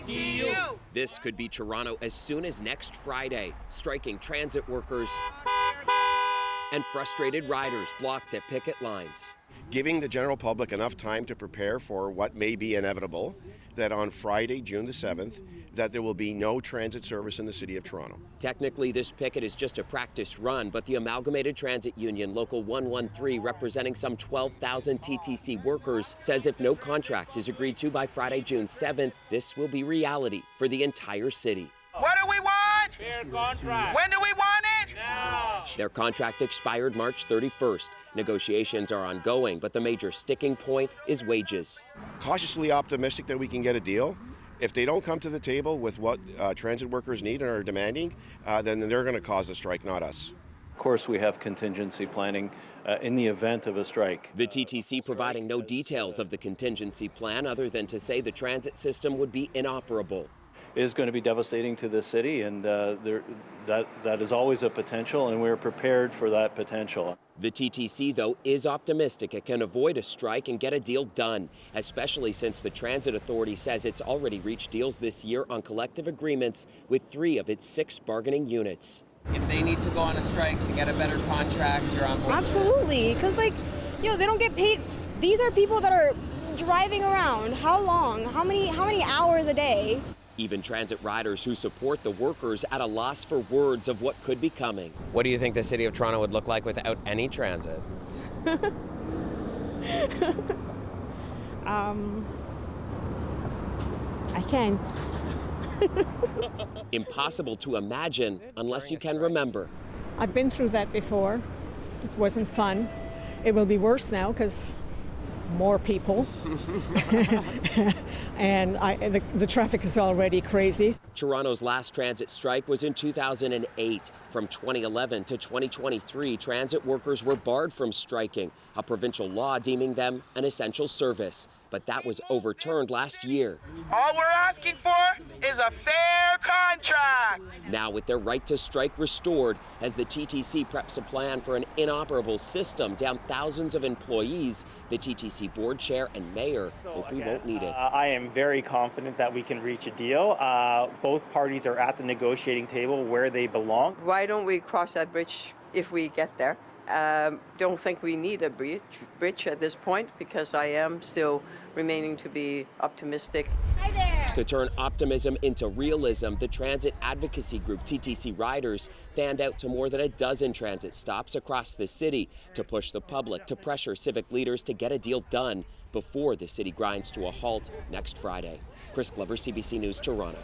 TU. This could be Toronto as soon as next Friday. Striking transit workers and frustrated riders blocked at picket lines. Giving the general public enough time to prepare for what may be inevitable, that on Friday, June the 7th, that there will be no transit service in the City of Toronto. Technically, this picket is just a practice run, but the Amalgamated Transit Union, Local 113, representing some 12,000 TTC workers, says if no contract is agreed to by Friday, June 7th, this will be reality for the entire city. What do we want? Fair contract. When do we want it? Now. Their contract expired March 31st. Negotiations are ongoing, but the major sticking point is wages. Cautiously optimistic that we can get a deal. If they don't come to the table with what transit workers need and are demanding, then they're going to cause a strike, not us. Of course, we have contingency planning in the event of a strike. The TTC providing no details of the contingency plan other than to say the transit system would be inoperable. It is going to be devastating to the city, and that is always a potential, and we're prepared for that potential. The TTC, though, is optimistic it can avoid a strike and get a deal done, especially since the Transit Authority says it's already reached deals this year on collective agreements with 3 of its 6 bargaining units. If they need to go on a strike to get a better contract, you're on board. Absolutely, because they don't get paid. These are people that are driving around. How long? How many hours a day? Even transit riders who support the workers at a loss for words of what could be coming. What do you think the City of Toronto would look like without any transit? I can't. Impossible to imagine unless you can remember. I've been through that before. It wasn't fun. It will be worse now because more people. And the traffic is already crazy. Toronto's last transit strike was in 2008. From 2011 to 2023, transit workers were barred from striking, a provincial law deeming them an essential service. But that was overturned last year. All we're asking for is a fair contract. Now with their right to strike restored, as the TTC preps a plan for an inoperable system down thousands of employees, the TTC board chair and mayor hope we won't need it. I am very confident that we can reach a deal. Both parties are at the negotiating table where they belong. Why don't we cross that bridge if we get there? Don't think we need a bridge at this point because I am still remaining to be optimistic. Hi there. To turn optimism into realism, the transit advocacy group TTC Riders fanned out to more than a dozen transit stops across the city to push the public to pressure civic leaders to get a deal done before the city grinds to a halt next Friday. Chris Glover, CBC News, Toronto.